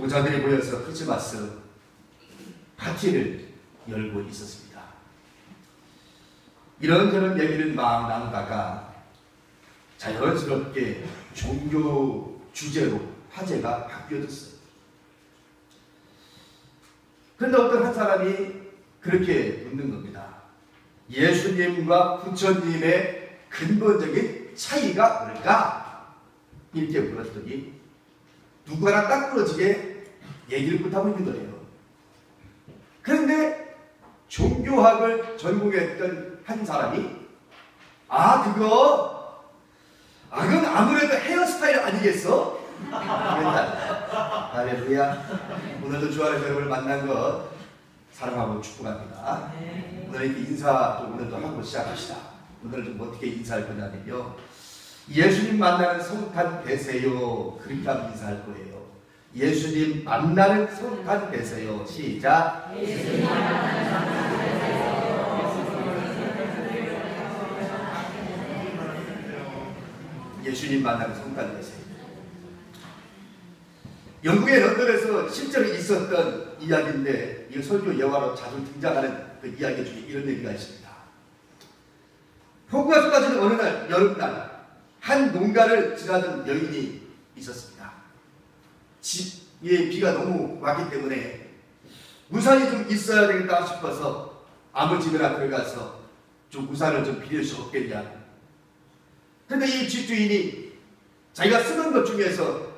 동자들이 모여서 크리스마스 파티를 열고 있었습니다. 이런저런 얘기를 막 나누다가 자연스럽게 종교 주제로 화제가 바뀌어졌어요. 그런데 어떤 한 사람이 그렇게 묻는 겁니다. 예수님과 부처님의 근본적인 차이가 뭘까? 이렇게 물었더니 누구나 딱 부러지게 얘기를 못하고 있는 거예요. 그런데 종교학을 전공했던 한 사람이 그건 아무래도 헤어스타일 아니겠어? 그랬다. 할렐루야. 오늘도 주안의 여러분을 만난 것 사랑하고 축복합니다. 오늘 이렇게 인사도 오늘도 하고 시작합시다. 오늘 좀 어떻게 인사할 거냐면요, 예수님 만나는 성탄 되세요. 그렇게 하면 인사할 거예요. 예수님 만나는 성탄 되세요. 시작. 예수님 만나는 성탄 되세요. 예수님 만나는 성탄 되세요. 영국의 런던에서 실제로 있었던 이야기인데, 이 설교 예화로 자주 등장하는 그 이야기 중에 이런 얘기가 있습니다. 폭우가 쏟아지는 어느 날, 여름날, 한 농가를 지나던 여인이 있었습니다. 집에 비가 너무 왔기 때문에 우산이 좀 있어야 되겠다 싶어서 아무 집에나 들어가서 좀 우산을 좀 빌릴 수 없겠냐. 근데 이 집주인이 자기가 쓰는 것 중에서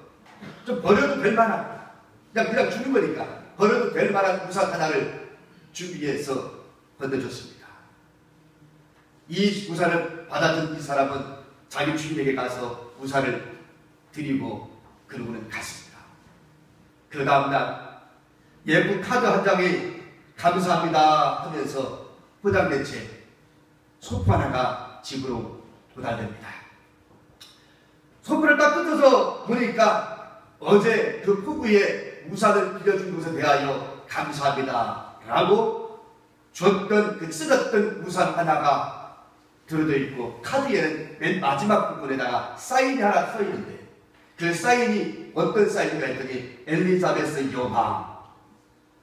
좀 버려도 될 만한, 그냥 주는 거니까 버려도 될 만한 우산 하나를 준비해서 건네줬습니다. 이 우산을 받아준 이 사람은 자기 주인에게 가서 우산을 드리고 그러고는 갔습니다. 그 다음날 예쁜 카드 한 장에 감사합니다 하면서 포장된 채 소프 하나가 집으로 도달됩니다. 소프를 딱 뜯어서 보니까 어제 그 폭우에 우산을 빌려준 것에 대하여 감사합니다 라고 줬던 그 뜯었던 우산 하나가 들어져 있고, 카드에는 맨 마지막 부분에다가 사인이 하나 써 있는데, 그 사인이 어떤 사인인가 했더니 엘리자베스 여왕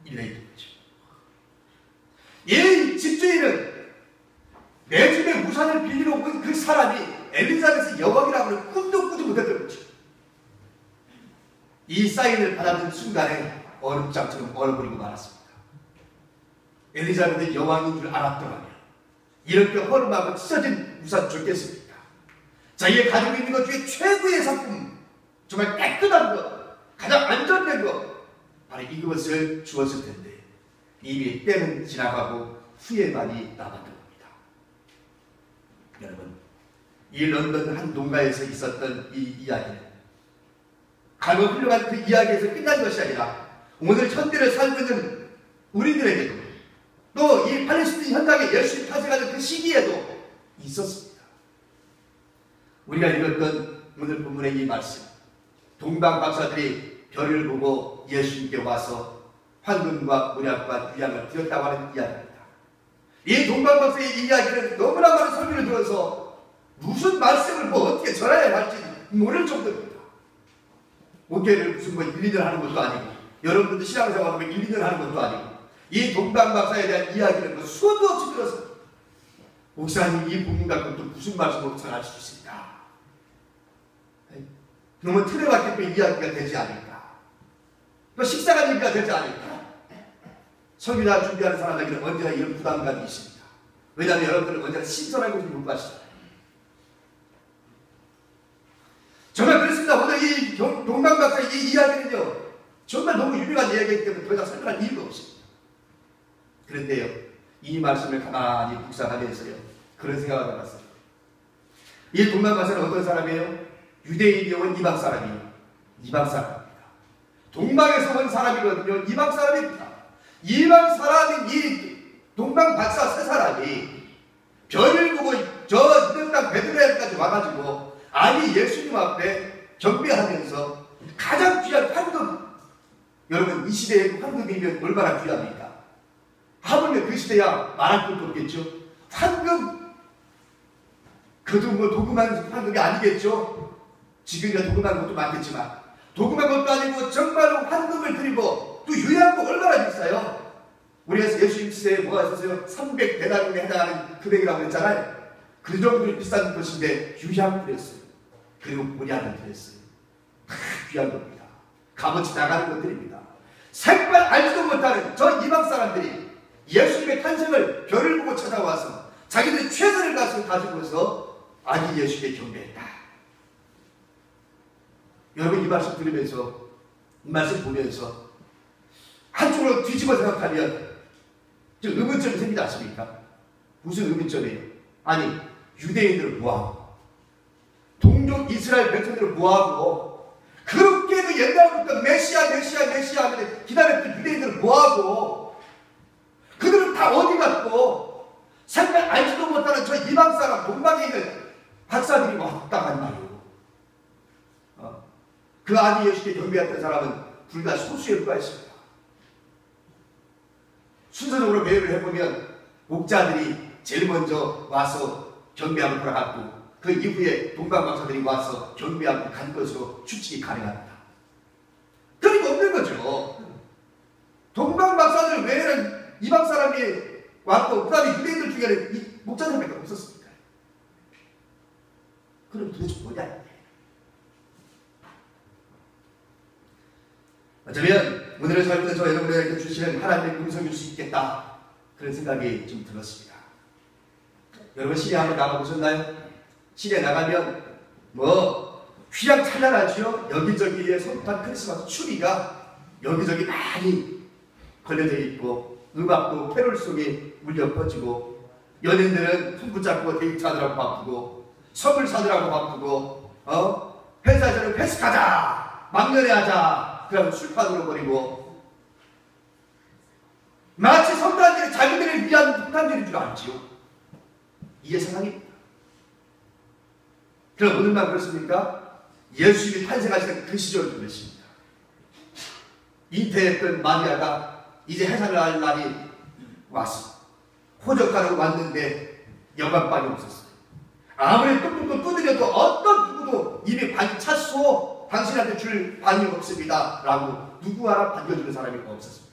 이래 있는 거죠. 이 집주인은 내 집에 우산을 빌리러 온 그 사람이 엘리자베스 여왕이라고는 꿈도 꾸지 못했던 거죠. 이 사인을 받아든 순간에 얼음장처럼 얼어버리고 말았습니다. 엘리자베스 여왕인 줄 알았더라면 이렇게 허름하고 찢어진 우산 줬겠습니까? 자기가 가지고 있는 것 중에 최고의 상품, 정말 깨끗한 것, 가장 안전된 것, 바로 이것을 주었을 텐데 이미 때는 지나가고 후회만이 남았던 겁니다. 여러분, 이 런던 한 농가에서 있었던 이 이야기는 과거 훌륭한 그 이야기에서 끝난 것이 아니라 오늘 현대를 살고 있는 우리들에게도, 또 이 팔레스타인 현장에 열심히 탄생하는 그 시기에도 있었습니다. 우리가 읽었던 오늘 본문의 이 말씀, 동방 박사들이 별을 보고 예수님께 와서 황금과 모략과 유향을 드렸다고 하는 이야기입니다. 이 동방 박사의 이야기는 너무나 많은 설교를 들어서 무슨 말씀을 어떻게 전해야 할지 모를 정도입니다. 목회를 무슨 1, 2년 하는 것도 아니고, 여러분들도 신앙생활하면 1, 2년 하는 것도 아니고, 이 동방 박사에 대한 이야기를 수도 없이 들었습니다. 목사님, 이 부분 갖고 또 무슨 말씀을 전할 수 있습니까? 너무 틀에 맞게끔 이야기가 되지 않을까? 또 식상한 얘기가 되지 않을까? 설교자 준비하는 사람에게는 언제나 이런 부담감이 있습니다. 왜냐하면 여러분들은 언제나 신선한 것을 요구하시잖아요. 정말 그렇습니다. 오늘 이 동방 박사의 이 이야기는요, 정말 너무 유명한 이야기이기 때문에 더 이상 설명할 이유가 없습니다. 그런데요, 이 말씀을 가만히 묵상하면서요, 그런 생각을 해봤어요. 이 동방 박사는 어떤 사람이에요? 유대인이 온 이방 사람이에요. 이방 사람입니다. 동방에서 온 사람이거든요. 이방 사람입니다. 이방 사람인 이 동방 박사 세 사람이 별을 보고 저 있는 땅 베들레헴까지 와가지고 아니 예수님 앞에 경배하면서 가장 귀한 황금, 여러분 이 시대에 황금이면 얼마나 귀합니까? 하물며 그 시대야 말할 것도 없겠죠. 황금, 그도 뭐 도금한 황금이 아니겠죠. 지금이야 도금한 것도 많겠지만 도금한 것도 아니고 정말로 환금을 드리고 또 유양복 얼마나 비싸요? 우리가 예수님 시대에 뭐가 있었어요? 300데나리온에 해당하는 금액이라고 했잖아요. 그 정도로 비싼 것인데 유양 드렸어요. 그리고 문양을 드렸어요. 다 귀한 겁니다. 값어치 나가는 것들입니다. 색깔 알지도 못하는 저 이방 사람들이 예수님의 탄생을 별을 보고 찾아와서 자기들이 최선을 가지고서 아기 예수께 경배했다. 여러분 이 말씀 들으면서 이 말씀 보면서 한쪽으로 뒤집어 생각하면 좀 의문점이 생기지 않습니까? 무슨 의문점이에요? 아니 유대인들은 뭐하고 동족 이스라엘 백성들은 뭐하고 그렇게도 옛날부터 메시아 하면 기다렸던 유대인들은 뭐하고 그들은 다 어디 갔고 생각 알지도 못하는 저 이방 사람 동방에 있는 박사들이 왔다간 말이에요. 그 아기 예수께 경배했던 사람은 불과 소수에 불과했습니다. 순서적으로 배열을 해보면 목자들이 제일 먼저 와서 경배하고 돌아갔고 그 이후에 동방박사들이 와서 경배하고 간 것으로 추측이 가능합니다. 그러니까 없는 거죠. 동방박사들 외에는 이방 사람이 왔고 그 다음에 유대인들 중에는 이 목자들밖에 없었습니다. 그럼 도대체 뭐냐? 어쩌면 오늘의 삶에서 저 여러분에게 주시는 하나님의 음성일 수 있겠다 그런 생각이 좀 들었습니다. 여러분 시내 한번 나가보셨나요? 시내 나가면 뭐 휘황찬란하죠. 여기저기에 손판 크리스마스 추리가 여기저기 많이 걸려져 있고 음악도 캐롤송이 울려 퍼지고 연인들은 손 붙잡고 데이트하느라고 바쁘고 선물 사느라고 바쁘고 회사에서는 회식 가자 막연회하자 그러면 술판으로 버리고 마치 성탄절이 자기들을 위한 성탄절인 줄 알지요. 이게 세상입니다. 그럼 오늘만 그렇습니까? 예수님이 탄생하시던 그 시절을 보냈습니다. 잉태했던 마리아가 이제 해산을 할 날이 왔어. 호적하러 왔는데 여관방이 없었어요. 아무리 뚝뚝뚝 두드려도 어떤 누구도 이미 반이 찼소 당신한테 줄 반이 없습니다 라고 누구 하나 반겨주는 사람이 없었습니다.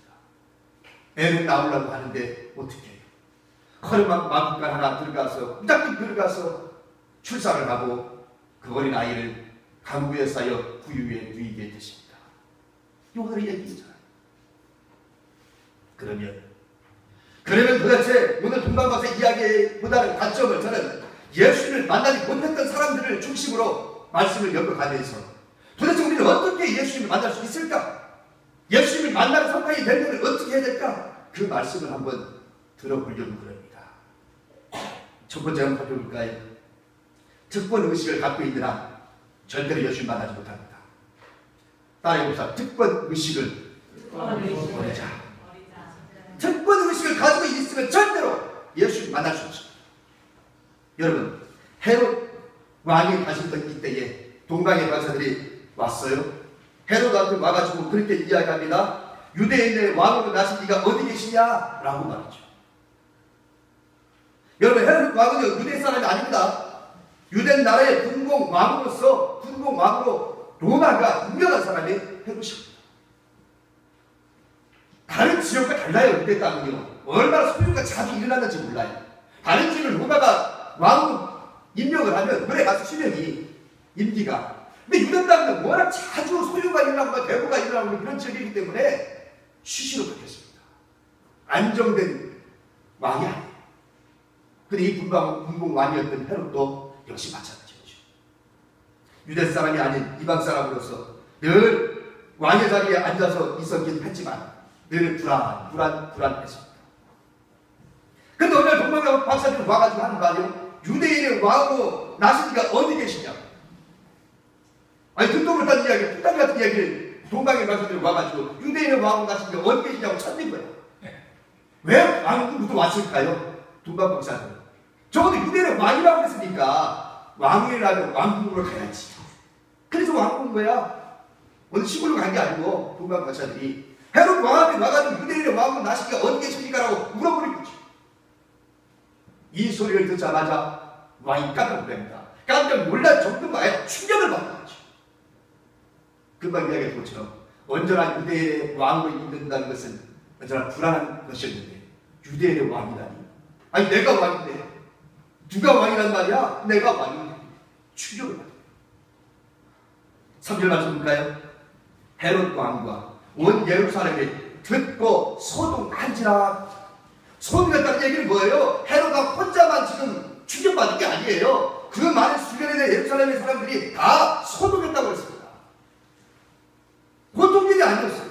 애는 낳으려고 하는데 어떻게 해요? 허름한 마구간 하나 들어가서 무작정 들어가서 출산을 하고 그 어린 아이를 강구에 쌓여 구유에 누이게 되십니다. 이 오늘의 얘기잖아요. 그러면 도대체 오늘 동방박사의 이야기보다는 관점을 저는 예수를 만나지 못했던 사람들을 중심으로 말씀을 엮어가면서 도대체 우리는 어떻게 예수님을 만날 수 있을까? 예수님을 만나는 성탄이 되려면 어떻게 해야 될까? 그 말씀을 한번 들어보려고 그럽니다. 첫 번째 한번 살펴볼까요? 특권 의식을 갖고 있는 한 절대로 예수님을 만나지 못합니다. 따라해봅시다. 특권 의식을 버리자. 특권 의식을 가지고 있으면 절대로 예수님을 만날 수 없습니다. 여러분, 헤롯 왕이 다스리던 이때에 동방의 박사들이 왔어요. 헤롯한테 와가지고 그렇게 이야기합니다. 유대인의 왕으로 나신 네가 어디 계시냐? 라고 말이죠. 여러분, 헤롯 왕은 유대 사람이 아닙니다. 유대 나라의 군공 왕으로 로마가 유명한 사람이 헤롯입니다. 다른 지역과 달라요. 유대 땅은요. 얼마나 소유가 자주 일어났는지 몰라요. 다른 지역을 로마가 왕으로 임명을 하면 물에 가서 수명이 임기가. 근데 유대 땅은 워낙 자주 소유가 일어나고 대부가 일어나고 그런 지역이기 때문에 수시로 바뀌었습니다. 안정된 왕이 아니에요. 근데 이 군공 왕이었던 헤롯도 역시 마찬가지였죠. 유대 사람이 아닌 이방 사람으로서 늘 왕의 자리에 앉아서 있었긴 했지만 늘 불안했습니다. 근데 오늘 동방의 박사들이 와가지고 하는 말이요. 유대인의 왕으로 나시니가 어디 계시냐? 아니 듣도 못한 이야기, 뚝딱 같은 이야기를 동방의 박사들이 와가지고 유대인의 왕으로 나시니가 어디 계시냐고 찾는 거예요. 왜 왕으로부터 왔을까요? 동방 박사들. 적어도 유대인의 왕이라고 했으니까 왕이라면 왕궁으로 가야지. 그래서 왕궁인 거야. 오늘 시골로 간 게 아니고 동방 박사들이 헤롯 왕한테 와가지고 유대인의 왕으로 나시니가 어디 계십니까? 라고 물어보는 거지. 이 소리를 듣자마자 왕이 깜짝 놀랍니다. 깜짝 놀랄 정도가 아니라 충격을 받는 거죠. 금방 이야기한 것처럼 언제나 유대인의 왕으로 인된다는 것은 언제나 불안한 것이었는데 유대인의 왕이라니. 아니 내가 왕인데 누가 왕이란 말이야? 내가 왕인데. 충격을 받아요. 3절 말씀 볼까요? 헤롯 왕과 온 예루살렘이 듣고 소동한지라. 소동했다는 얘기는 뭐예요? 헤롯 왕 혼자만 지금 충격받은 게 아니에요. 그 많은 주변에 있는 예루살렘의 사람들이 다 소동했다고 했습니다. 보통 일이 아니었어요.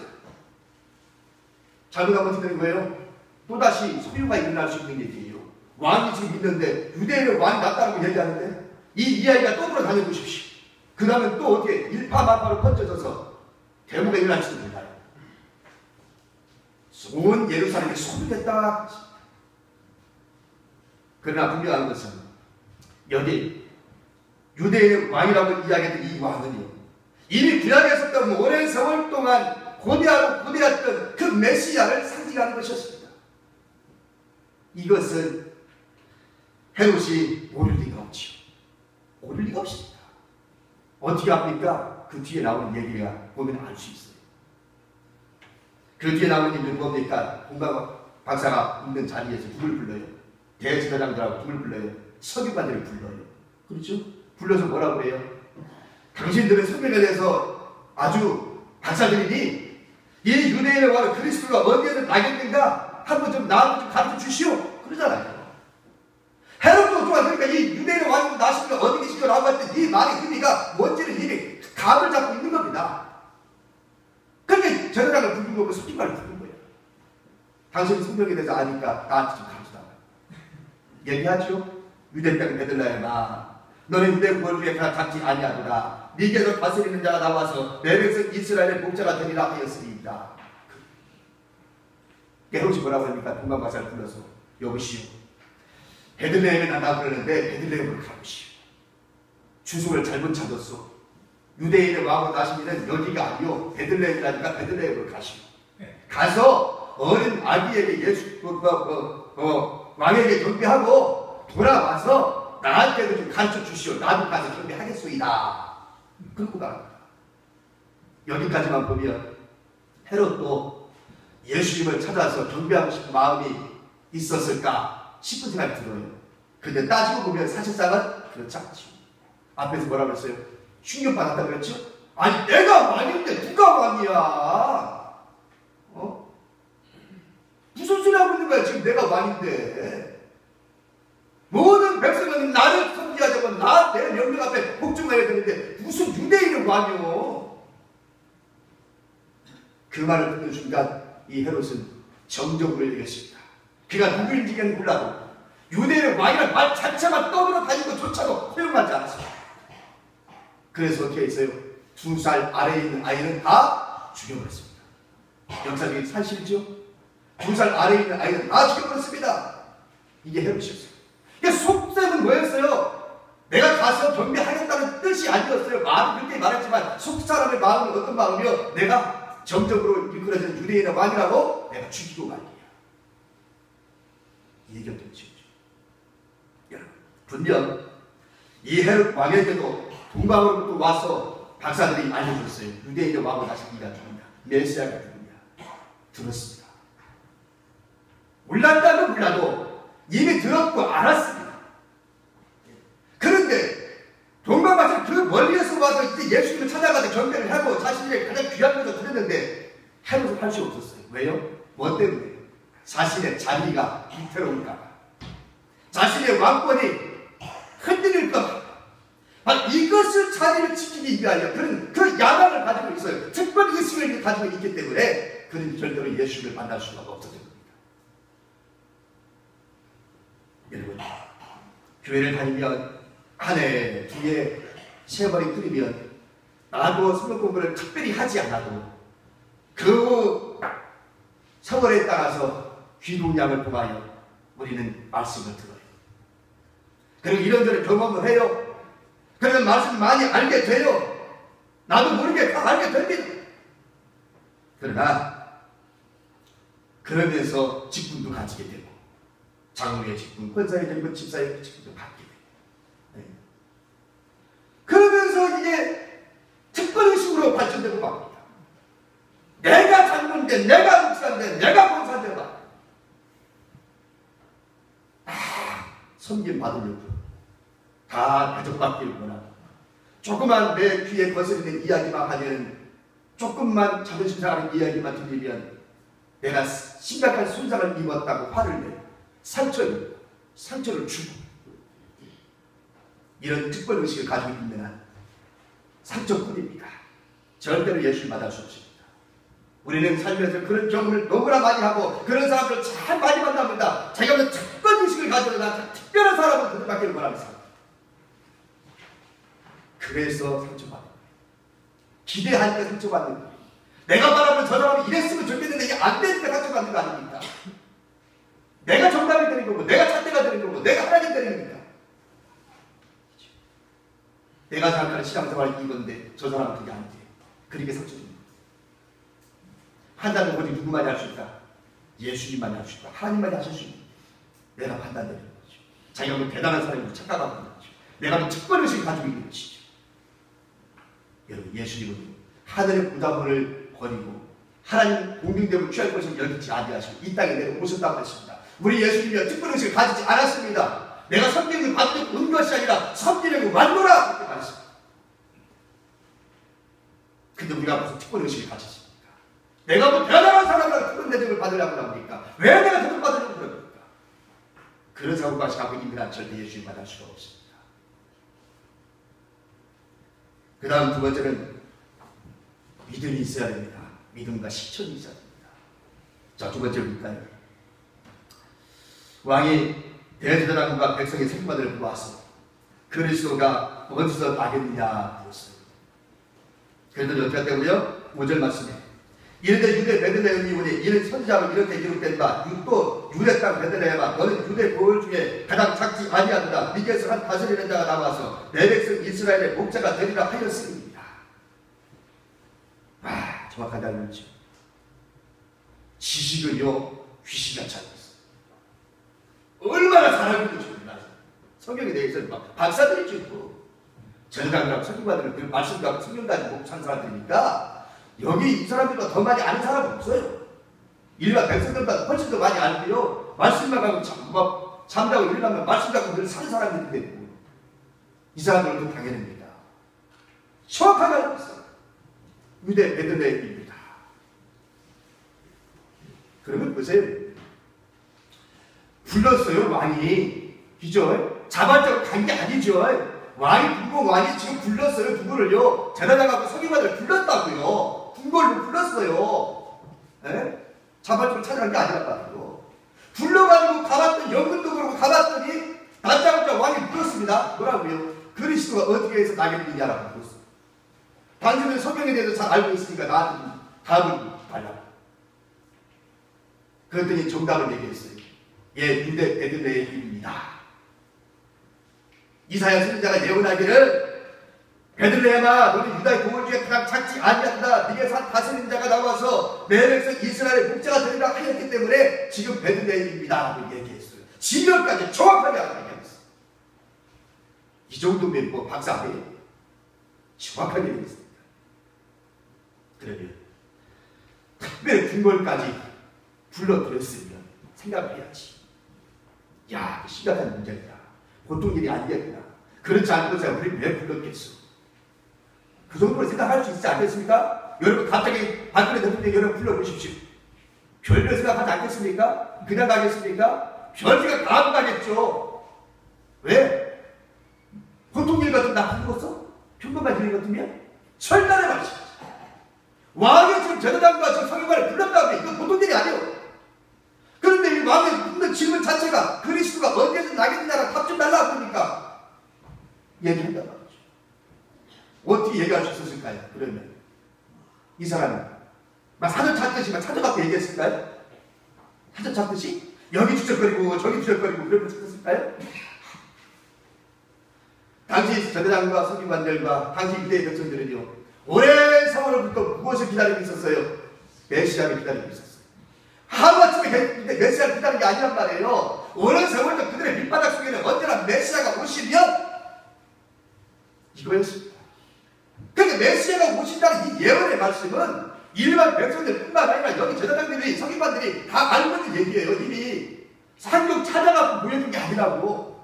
잘못하면 어떻게 되는 거예요? 또다시 소유가 일어날 수 있는 얘기예요. 왕이 지금 있는데 유대인의 왕이 낫다고 얘기하는데 이 이야기가 또 돌아다녀보십시오. 그 다음에 또 어떻게 일파만파로 퍼져져서 대무가 일어날지도 몰라요. 온 예루살렘이 소동했다. 그러나 분명한 것은 여기 유대인의 왕이라고 이야기했던 이 왕은요, 이미 구약에서 오랜 세월 동안 고대했던 그 메시아를 상징하는 것이었습니다. 이것은 헤롯이 모를 리가 없지요. 모를 리가 없습니다. 어떻게 합니까? 그 뒤에 나오는 얘기가 보면 알 수 있어요. 그 뒤에 나오는 얘기는 뭡니까? 공강 박사가 있는 자리에서 누굴 불러요? 대제사장들하고 누굴 불러요? 서기관들을 불러요. 그렇죠? 불러서 뭐라고 해요? 당신들은 성경에 대해서 아주 박사들이니 이 유대인의 왕 그리스도가 어디에서 나겠는가? 한번 좀 나한테 좀 가르쳐 주시오. 그러잖아요. 헤롯도 좋아. 그러니까 이 유대인의 왕이 나시니까 어디 계시죠? 라고 할 때 이 말의 의미가 뭔지를 이미 감을 잡고 있는 겁니다. 그러니까 제사장을 부른 거고 서기관을 부른 거예요. 당신이 성경에 대해서 아니까 나한테 좀 가르쳐달라. 얘기하죠. 유대 땅 베들레헴아, 너는 유대 원주에 잡지 아니하노라. 네게서 다스리는 자가 나와서 내 백성 이스라엘의 목자가 되리라 하였으리이다. 헤롯이 뭐라고 합니까? 동방박사를 불러서 여보시오, 베들레헴에 나가 그러는데 베들레헴으로 가보시오. 주소를 잘못 찾았어. 유대인의 왕으로 나시면은 여기가 아니요 베들레헴이라니까 베들레헴으로 가시오. 가서 어린 아기에게 예수 왕에게 경배하고 돌아와서 나한테도 좀 가르쳐 주시오. 나도 가서 경배하겠소이다. 그러고 갑니다. 여기까지만 보면 헤롯도 예수님을 찾아서 경배하고 싶은 마음이 있었을까 싶은 생각이 들어요. 근데 따지고 보면 사실상은 그렇지 않죠. 앞에서 뭐라고 했어요? 충격받았다고 그랬죠? 아니 내가 왕인데 누가 왕이야? 무슨 소리 하고 있는 거야? 지금 내가 왕인데 모든 백성은 나를 섬기하자고 내 명령 앞에 복종해야 되는데 무슨 유대인의 왕이요? 그 말을 듣는 순간 이 헤롯은 정적으로 얘기했습니다. 그가 누구인지는 몰라도 유대인의 왕이라는 말 자체가 떠들어 다니는 것조차도 허용하지 않았습니다. 그래서 어떻게 했어요? 2살 아래에 있는 아이는 다 죽여버렸습니다. 역사적인 사실이죠? 2살 아래에 있는 아이는 다 죽여버렸습니다. 이게 헤롯이었어요. 그러니까 속셈은 뭐였어요? 내가 가서 경배하겠다는 뜻이 아니었어요. 말은 그렇게 말했지만 속 사람의 마음은 어떤 마음이요? 내가 정적으로 일컬어지는 유대인의 왕이라고 내가 죽이고 말이야. 이 얘기였던 것이죠. 여러분, 분명 이 헤롯 왕에게도 동방으로부터 와서 박사들이 알려줬어요. 유대인의 왕으로 나신 이가 누구냐? 메시아가 누구냐? 들었습니다. 몰랐다면 몰라도 이미 들었고 알았습니다. 그런데 동방박사 그 멀리에서 와서 이제 예수님을 찾아가서 경배를 하고 자신의 가장 귀한 것을 드렸는데 헤롯은 할 수 없었어요. 왜요? 뭐 때문에? 자신의 자리가 위태로울까 봐. 자신의 왕권이 흔들릴까 봐. 이것을 자리를 지키기 위하여 그런 그 야망을 가지고 있어요. 특별 의식을 가지고 있기 때문에 그는 절대로 예수를 만날 수가 없었던 겁니다. 여러분, 교회를 다니면 한 해, 두 해, 세월이 흐르면 나도 성경 공부를 특별히 하지 않아도 그 세월에 따라서 귀동량을 통하여 우리는 말씀을 들어요. 그리고 이런저런 경험을 해요. 그래서 말씀 많이 알게 돼요. 나도 모르게 다 알게 됩니다. 그러나 그러면서 직분도 가지게 되고 장로의 직분, 권사의 직분, 집사의 직분도 받게 돼요. 네. 그러면서 이게 특별 특권의식으로 발전되고 맙니다. 내가 장군데, 내가 목사인데, 내가 권사인데 막. 섬김 받으려고 다 대접받기를 원하고, 조그만 내 귀에 거스르는 이야기만 하면, 조금만 자존심 상하는 이야기만 들리면 내가 심각한 손상을 입었다고 화를 내고 상처를 주고, 이런 특권의식을 가지고 있는 한 상처뿐입니다. 절대로 예수를 만날 수 없습니다. 우리는 살면서 그런 경험을 너무나 많이 하고 그런 사람들을 참 많이 만납니다. 자기가 무슨 특권의식을 가지고 나 특별한 사람을 거듭받기를 원하는 사람. 그래서 상처받는 거예요. 기대하니까 상처받는 거예요. 내가 말하면 저 사람이 이랬으면 좋겠는데 이게 안 되니까 상처받는 거 아닙니까? 내가 정답이 되는 거고, 내가 잣대가 되는 거고, 내가 하나님 되는 겁니다. 내가 생각하는 신앙생활이 이건데 저 사람은 그게 안 돼. 그러니까 상처줍니다. 판단은 오직 누구만이 할 수 있다? 예수님만이 할 수 있다. 하나님만이 하실 수 있다. 내가 판단되는 거죠. 자기가 뭐 대단한 사람이고 착각하고 있는 거죠. 내가 뭐 특권의식을 가지고 있는 것이죠. 여러분, 예수님은 하늘의 부담을 버리고 하나님 공중됨을 취할 것을 여기지 아니하시고 이 땅에 내려오셨다고 했습니다. 우리 예수님이 특권의식을 가지지 않았습니다. 내가 섬김을 받으려고 온 것이 아니라 섬기려고 왔노라 그렇게 말했습니다. 근데 우리가 무슨 특권의식을 가지십니까? 내가 뭐 대단한 사람이라 특권 대접을 받으려고 합니까? 왜 내가 대접 받으려고 그럽니까? 그런 사고까지 갖고 있는 한 절대 예수님 만날 수가 없습니다. 그 다음 두 번째는 믿음이 있어야 됩니다. 믿음과 실천이 있어야 됩니다. 자, 두 번째로 볼까요? 왕이 대제사장과 백성의 생마들을 보아서 그리스도가 어디서 나겠느냐 그랬어요. 그래도 어떻게 했다고요? 5절 말씀에 이르되 유대 베들레헴이 오니 이는 선지자로 이렇게 기록된 바 또 유대 땅 베들레헴아 너는 유대 보혈 중에 가장 작지 아니하도다. 네게서 한 다스리는 자가 나와서 내 백성 이스라엘의 목자가 되리라 하였습니다. 와, 정확한 단어죠. 지식은요 귀신같이 알고 있어요. 얼마나 잘 알고 있는지 몰라요. 성경에 대해서는 막 박사들이 찍고 전강이라고 성경받으면 말씀과 성경 가지고 목 찬 사람들이니까 여기 이 사람들보다 더 많이 아는 사람은 없어요. 일반 백성들보다 훨씬 더 많이 아는데요. 말씀만 가고 잠자고 일어나면 말씀 갖고 늘 사는 사람들이 되고 이 사람들은 당연합니다. 정확하게 알고 있어요. 유대 베들레헴입니다. 그러면 보세요. 불렀어요 왕이. 그죠? 자발적으로 간 게 아니죠. 왕이 부고 왕이 지금 불렀어요. 누구를요? 제사장하고 서기관을 불렀다고요. 군걸로 불렀어요. 에? 자발적으로 찾아간 게 아니란 말이에요. 불러가지고 가봤더니 연근도 그러고 가봤더니 다짜고짜 왕이 물었습니다. 뭐라고요? 그리스도가 어떻게 해서 나겠느냐라고 물었어요. 당신은 성경에 대해서 잘 알고 있으니까 나한테 답을 달라고. 그랬더니 정답을 얘기했어요. 예, 유대 베들레헴입니다. 이사야 선지자가 예언하기를 베들레헴아 너는 유다의 보혈 중에 가장 작지 아니한다. 네게서 다스리는 자가 나와서 내 백성 이스라엘의 목자가 되리라 하였기 때문에 지금 베들레헴입니다 라고 얘기했어요. 지명까지 정확하게 얘기했어요. 이 정도면 뭐 박사 아니에요? 정확하게 얘기했습니다. 그러면 특별히 군걸까지 불러들였으면 생각해야지. 야, 심각한 문제다. 보통 일이 아니겠구나. 그렇지 않고 제가 우리 왜 불렀겠어? 그 정도로 생각할 수 있지 않겠습니까? 여러분 갑자기 박근혜 대통령 여러분 불러보십시오. 별로 생각하지 않겠습니까? 그냥 가겠습니까? 별 생각 다 하고 가겠죠. 왜? 보통 일 같으면 나 불렀어? 평범한 일 같으면? 철단의 말이지. 왕이 지금 제사장과 저 서기관을 불렀다고 이건 보통 일이 아니에요. 그런데 이 왕의 묻는 질문 자체가 그리스도가 언제든 나겠느냐라고 답 좀 달라고 하니까 얘기한단 말이죠. 어떻게 얘기할 수 있었을까요? 그러면 이 사람은 막 사전 찾듯이 찾아갖고 얘기했을까요? 사전 찾듯이? 여기 주적거리고 저기 주적거리고 그러면 찾았을까요? 당시 제사장과 서기관들과 당시 유대의 백성들은요 오랜 세월부터 무엇을 기다리고 있었어요? 메시아를 기다리고 있었어요. 하루아침에 메시아를 기다리는 게 아니란 말이에요. 오랜 세월부터 그들의 밑바닥 속에는 언제나 메시아가 오시면 이거였습니다. 그러니까 메시아가 오신다는 이 예언의 말씀은 일반 백성들뿐만 아니라 여기 제사장들이 서기관들이 다 알고 있는 얘기예요. 이미 상경 찾아가고 보여준 게 아니라고.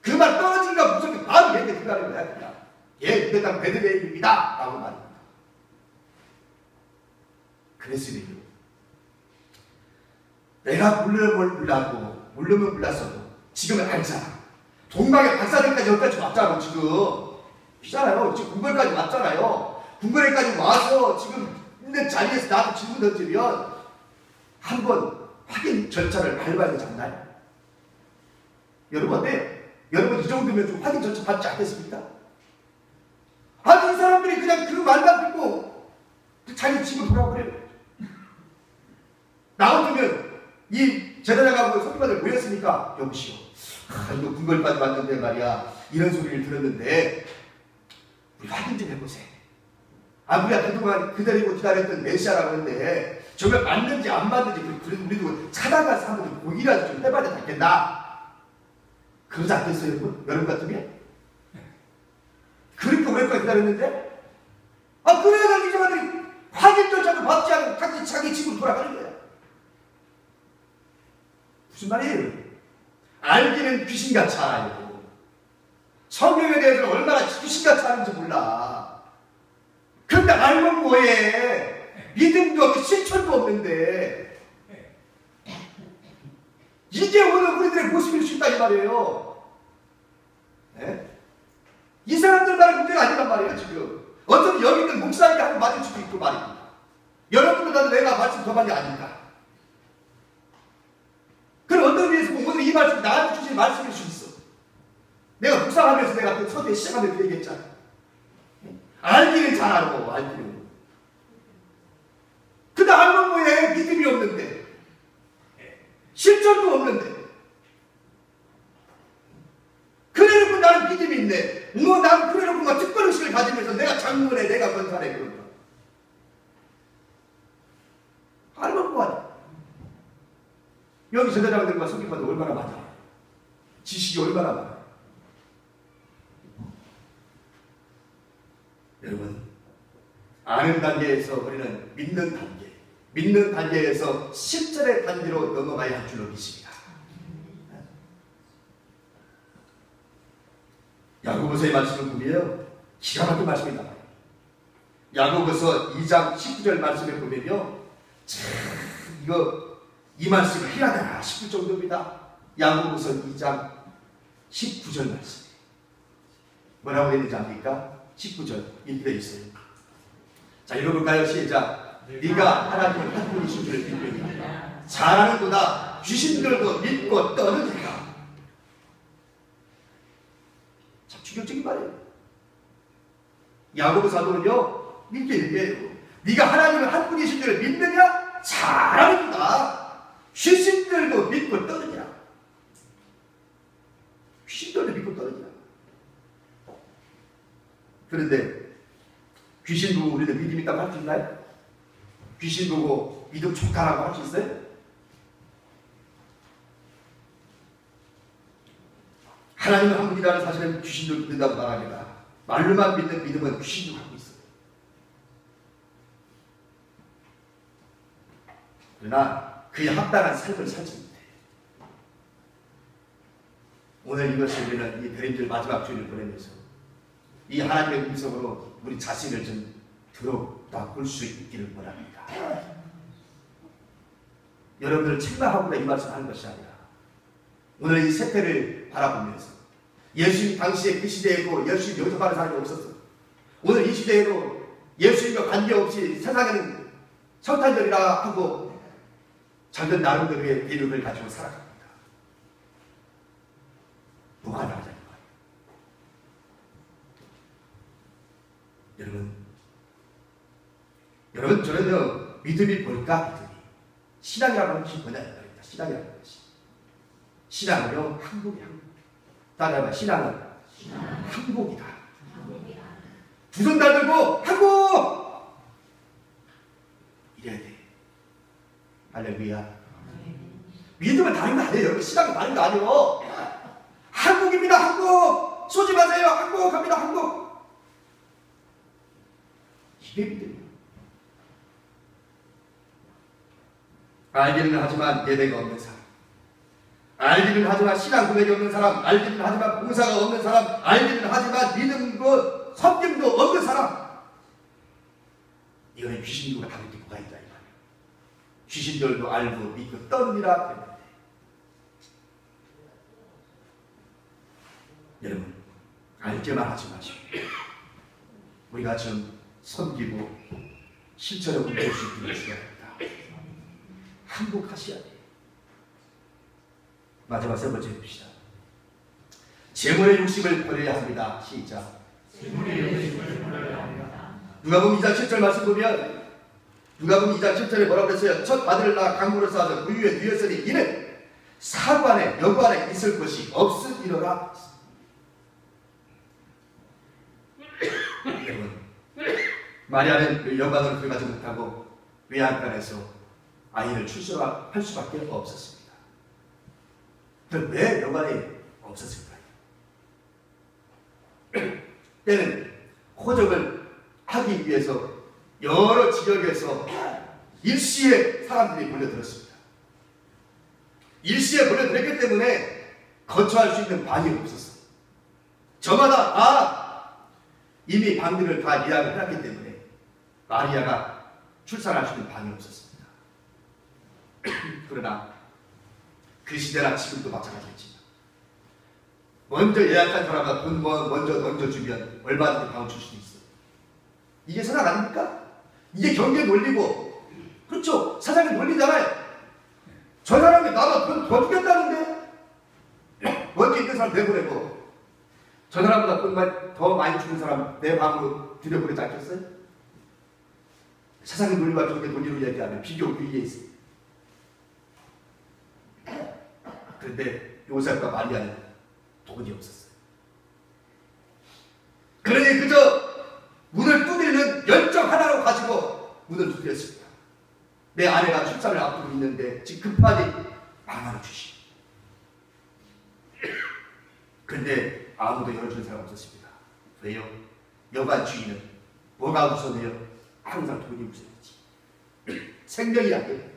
그 말 떨어진가 무슨 바로 얘기 들어가는 거야. 그냥. 예, 그 땅 베들레헴입니다 라고 말합니다. 그랬으니 내가 물르면 몰랐어도 지금은 알잖아. 동방의 박사들까지 여기까지 왔잖아. 지금 있잖아요. 지금 궁궐까지 왔잖아요. 궁궐에까지 와서 지금 있는 자리에서 나한테 질문 던지면 한번 확인 절차를 밟아야 되지 않나요? 여러분 어때요? 여러분 이 정도면 좀 확인 절차 밟지 않겠습니까? 아니 이 사람들이 그냥 그 말만 듣고 자기 집으로 돌아오래요. 나 같으면 이 제사장하고 서기관들 모였으니까 여보시오. 이거 궁궐까지 왔는데 말이야. 이런 소리를 들었는데 우리 확인 좀 해보세요. 우리가 그동안 기다리고 기다렸던 메시아라고 했는데 정말 맞는지 안 맞는지 우리도 찾아가서 한번 보기라도 좀 해봐야 되지 않겠나? 그러지 않겠어요, 여러분? 여러분 같으면? 그렇게 오래까지 기다렸는데? 그래야 이 사람들이 확인 절차도 받지 않고 자기 집으로 돌아가는 거야. 무슨 말이에요? 알기는 귀신같이 알아요. 성경에 대해서는 얼마나 귀신같이 아는지 몰라. 근데 알면 뭐해? 믿음도 없고 실천도 없는데 이게 오늘 우리들의 모습일 수 있다 이 말이에요. 네? 이 사람들만의 문제가 아니란 말이에요. 지금 어쩌면 여기 있는 목사에게 한번 맞을 수도 있고 말입니다. 여러분보다도 내가 말씀 더 많이 아니까. 그럼 어떤 의미에서 오늘 이 말씀이 나한테 주신 말씀일 수 있어. 내가 묵상하면서 내가 그 서두에 시작하면서 얘기했잖아. 알기는 잘 알고 알기는. 근데 알면 뭐해? 믿음이 없는데 실천도 없는데 그래놓고 나는 믿음이 있네. 나는 그래놓고 막 특권의식을 가지면서 내가 장군해 내가 권사해 그런 거. 알면 뭐하냐. 여기 제사장들과 서기관들 얼마나 많아. 지식이 얼마나 많아. 여러분 아는 단계에서 우리는 믿는 단계에서 실천의 단계로 넘어가야 할 줄로 믿습니다. 야고보서의 말씀을 보면요 기가 막힌 말씀이다. 야고보서 2장 19절 말씀을 보면요 참 이 말씀을 해야 되나 싶을 정도입니다. 야고보서 2장 19절 말씀 뭐라고 되는지 압니까? 19절 이렇게 되어 있어요. 자 읽어볼까요? 시작. 네가 하나님을 한 분이신 줄을 믿으니 잘하는구나. 귀신들도 믿고 떠느니라. 참 충격적인 말이에요. 야고보 사도는요 이렇게 얘기해요. 네가 하나님을 한 분이신 줄을 믿느냐? 잘하는구나. 귀신들도 믿고 떠느니라. 귀신들도 믿고 떠느니라. 그런데 귀신 보고 우리는 믿음 있다고 할 수 있나요? 귀신 보고 믿음 좋다라고 할 수 있어요? 하나님은 한 분이라는 사실은 귀신도 믿는다고 말합니다. 말로만 믿는 믿음은 귀신도 갖고 있어요. 그러나 그에 합당한 삶을 살지 못해. 오늘 이것을 우리는 이 대림절 마지막 주일을 보내면서 이 하나님의 음성으로 우리 자신을 좀 들어볼 수 있기를 원합니다. 여러분들을 책망하고 이 말씀 하는 것이 아니라 오늘 이 세태를 바라보면서 예수님 당시에 그 시대에도 예수님 영접하는 사람이 없었어. 오늘 이 시대에도 예수님과 관계없이 세상에는 성탄절이라 하고 자기들 나름대로의 믿음을 가지고 살아갑니다. 뭐가 나아지는 거예요? 여러분 저는요 믿음이 뭘까? 믿음이 신앙이라고 하는 것이 뭐냐 말입니다. 신앙이라고 하는 것이 신앙은요 항복이야. 따라해봐. 신앙은 항복이다. 두 손 다 들고 항복 이래야 돼. 할렐루야. 믿음은 다른 거 아니에요. 여러분 신앙은 다른 거 아니에요. 항복입니다. 항복 쏘지 마세요. 항복합니다. 항복. 알기는 하지만 예배가 없는 사람, 알기는 하지만 신앙 고백이 없는 사람, 알기는 하지만 봉사가 없는 사람, 알기는 하지만 믿음도 섬김도 없는 사람, 이거는 귀신들과 다를 게 뭐가 있다 이 말이에요. 귀신들도 알고 믿고 떠느니라 했는데, 여러분 알게만 하지 마시고 우리가 좀 섬기고 실천하고 볼 수 있는 것이 있다. 항복하셔야 돼요. 마지막 세 번째 봅시다. 재물의 욕심을 버려야 합니다. 시작. 재물의 욕심을 버려야 합니다. 누가복음 2장 7절 말씀 보면, 누가복음 2장 7절에 뭐라고 그랬어요? 첫 아들을 낳아 강물을 쌓아서 그 위에 누였으니 이는 사관에 여관에 있을 것이 없으리라. 여러분, 마리아는 그 여관으로 들어가지 못하고 외양간에서 아이를 출산할 수밖에 없었습니다. 그럼 왜 여관에 없었을까요? 때는 호적을 하기 위해서 여러 지역에서 일시에 사람들이 몰려들었습니다. 일시에 몰려들었기 때문에 거처할 수 있는 방이 없었어요. 저마다 이미 방들을 다 예약을 해놨기 때문에 마리아가 출산할 수 있는 방이 없었습니다. 그러나 그 시대나 지금도 마찬가지겠지만 먼저 예약한 사람과 돈 먼저 던져주면 얼마든지 방을 줄 수도 있어요. 이게 세상 아닙니까? 이게 경제 논리고, 그렇죠? 사장님 논리잖아요. 저 사람이 나가 돈 더 주겠다는데 먼저 있는 사람 내보내고 저 사람보다 돈 더 많이 주는 사람 내 방으로 들여보내지 않겠어요? 세상의 논리와 경제 논리로 얘기하면 비교 위에 있어요. 그런데 요셉과 마리아는 돈이 없었어요. 그러니 그저 문을 두드리는 열정 하나로 가지고 문을 두드렸습니다. 내 아내가 출산을 앞두고 있는데 지금 급하니 10,000원 주시오. 그런데 아무도 열어주는 사람 없었습니다. 왜요? 여관 주인은 뭐가 우선해요? 항상 돈이 우선이지. 생명이 아니에요.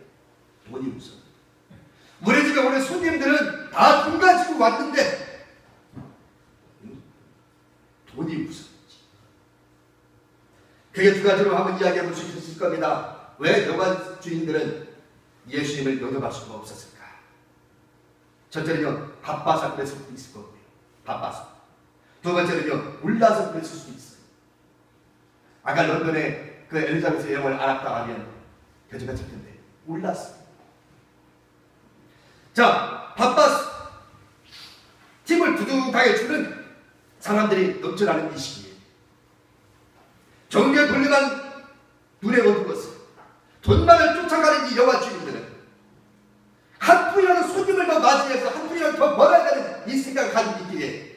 돈이 우선. 우리 집에 오는 손님들은 다 돈 가지고 왔는데 돈이 우선이지. 그게 두 가지로 한번 이야기해 볼 수 있을 겁니다. 왜 여관 주인들은 예수님을 영접할 수가 없었을까? 첫째는요, 바빠서 그랬을 수도 있을 거고요. 바빠서. 두 번째는요, 몰라서 그랬을 수도 있어요. 아까 런던에 그 엘리자베스 여왕을 알았다 하면 대접했을 텐데 몰랐어요. 자, 바빠서 팁을 두둑하게 주는 사람들이 넘쳐나는 이 시기에 경제 논리만 눈에 어두웠어요. 돈만을 쫓아가는 이 여관 주인들은 한 푼이라도 손님을 더 맞이해서 한 푼이라도 더 벌어야 되는 이 생각을 가지고 있기에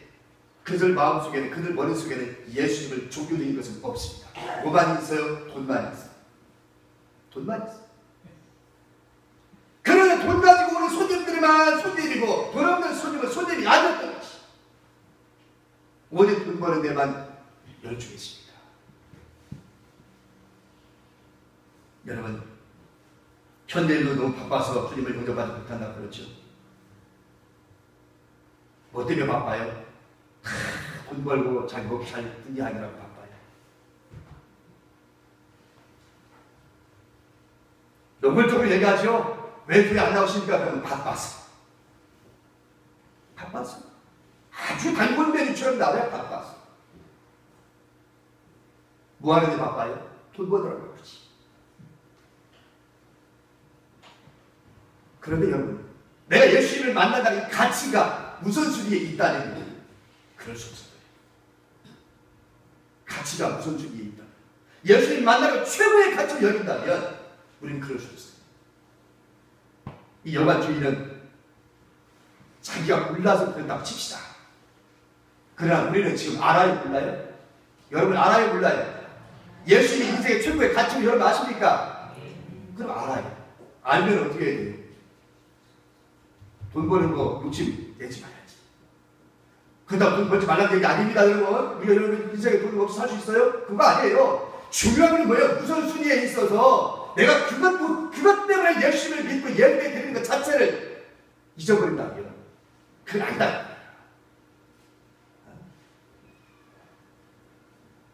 그들 마음속에는, 그들 머릿속에는 예수님을 종교적인 것은 없습니다. 뭐만 있어요? 돈만 있어요. 돈만 있어요. 그러나 돈 가지고 오는 손님들만 손님이고 돈 없는 손님은 손님이 아니었던 것이 오직 돈 버는 데만 열중했습니다. 여러분, 현대인도 너무 바빠서 주님을 영접하지 못한다 그렇죠? 뭐 때문에 바빠요? 돈 벌고 잘 먹고 잘 든지 아니라고 바빠요. 노골적으로 얘기하죠. 왜 교회 안 나오십니까? 그러면 바빠서. 바빠서. 아주 단골메뉴처럼 나와요. 바빠서. 뭐 하는데 바빠요? 돈 벌더라고요. 그렇지. 그런데 여러분, 내가 예수님을 만난다는 가치가 우선순위에 있다는 게 그럴 수 없어요. 가치가 우선순위에 있다. 예수님 만나고 최고의 가치를 여긴다면 우리는 그럴 수 없어요. 이 여관 주인은 자기가 몰라서 그런다고 칩시다. 그러나 우리는 지금 알아요, 몰라요? 여러분 알아요, 몰라요? 예수님이 인생의 최고의 가치를 여러분 아십니까? 그럼 알아요. 알면 어떻게 해야 돼요? 돈 버는 거 욕심 내지 말아야지. 그렇다고 돈 벌지 말라는 얘기 아닙니다, 여러분. 우리가 여러분 인생에 돈 없이 살 수 있어요? 그거 아니에요. 중요한 건 뭐예요? 우선순위에 있어서 내가 그것 때문에 예수님을 믿고 예배 드리는 것 자체를 잊어버린다면 그건 아니다.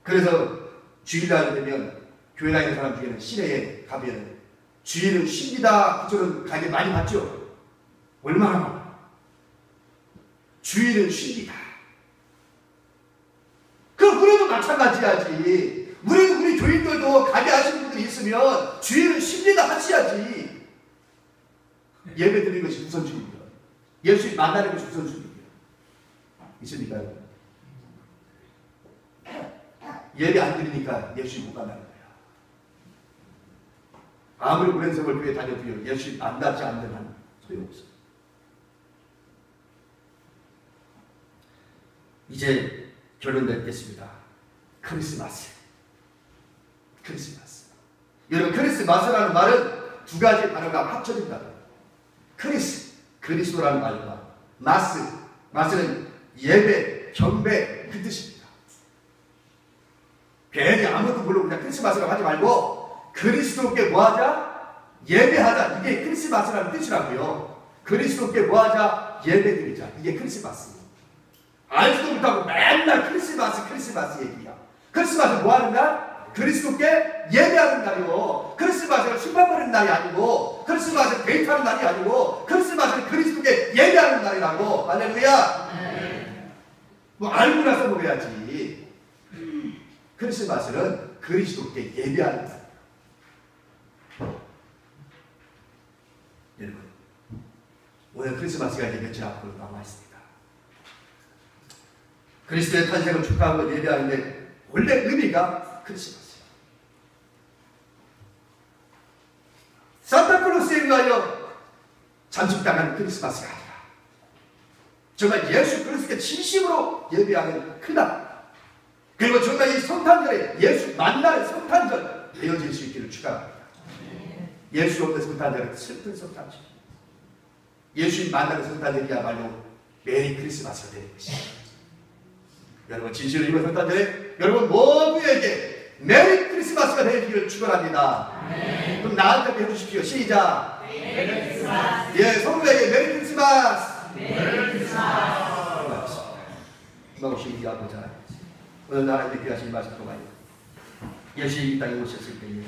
그래서 주일날 되면 교회 다니는 사람 중에는 시내에 가면 주일은 쉽니다 구절은 가게 많이 봤죠? 얼마나 많아. 주일은 쉽니다. 그럼 우리도 마찬가지야지. 우리 교인들도 가게 하시는 분들이 있으면 주일은 쉽니다 하셔야지. 예배 드리는 것이 우선순위입니다. 예수님 만나는 것이 우선순위입니다. 있습니까? 예배 안 드리니까 예수님 못 만나는 거야. 아무리 오랜 세월 교회 다녀도요, 예수님 만나지 않는 한 소용없어요. 이제 결론 맺겠습니다. 크리스마스. 여러분, 크리스마스라는 말은 두 가지 단어가 합쳐진다. 그리스도라는 말과 마스는 예배, 경배 그 뜻입니다. 괜히 아무것도 모르고 그냥 크리스마스라고 하지 말고 그리스도께 뭐하자? 예배하자. 이게 크리스마스라는 뜻이라고요. 그리스도께 뭐하자? 예배드리자. 이게 크리스마스. 알지도 못하고 맨날 크리스마스 얘기야. 크리스마스 뭐하는 날? 그리스도께 예배하는 날이요. 크리스마스는 술 먹는 날이 아니고, 크리스마스는 데이트하는 날이 아니고, 크리스마스는 그리스도께 예배하는 날이라고. 할렐루야. 뭐 알고 나서 먹어야지. 크리스마스는 그리스도께 예배하는 날. 여러분, 오늘 크리스마스가 이제 며칠 앞으로 남아 있습니다. 그리스도의 탄생을 축하하고 예배하는데 원래 의미가 크리스마스예요. 산타클로스에 의하여 잠식당한 크리스마스가 아니라 정말 예수 그리스도께 진심으로 예배하는 그날, 그리고 정말 이 성탄절에 예수 만나는 성탄절 되어질 수 있기를 축하합니다. 예수 없는 성탄절은 슬픈 성탄절, 예수님 만나는 성탄절이야말로 메리 크리스마스가 되는 것입니다. 여러분, 진실로 이번 성탄절에 여러분 모두에게 메리 크리스마스가 되기를 축원합니다. 그럼 나한테 해주십시오. 시작. 메리 크리스마스. 예, 성도에게 메리 크리스마스. 메리 크리스마스. 고맙습니다. 오늘 나라에 귀하신 말씀 동안 예수님이 이 땅에 오셨을 때에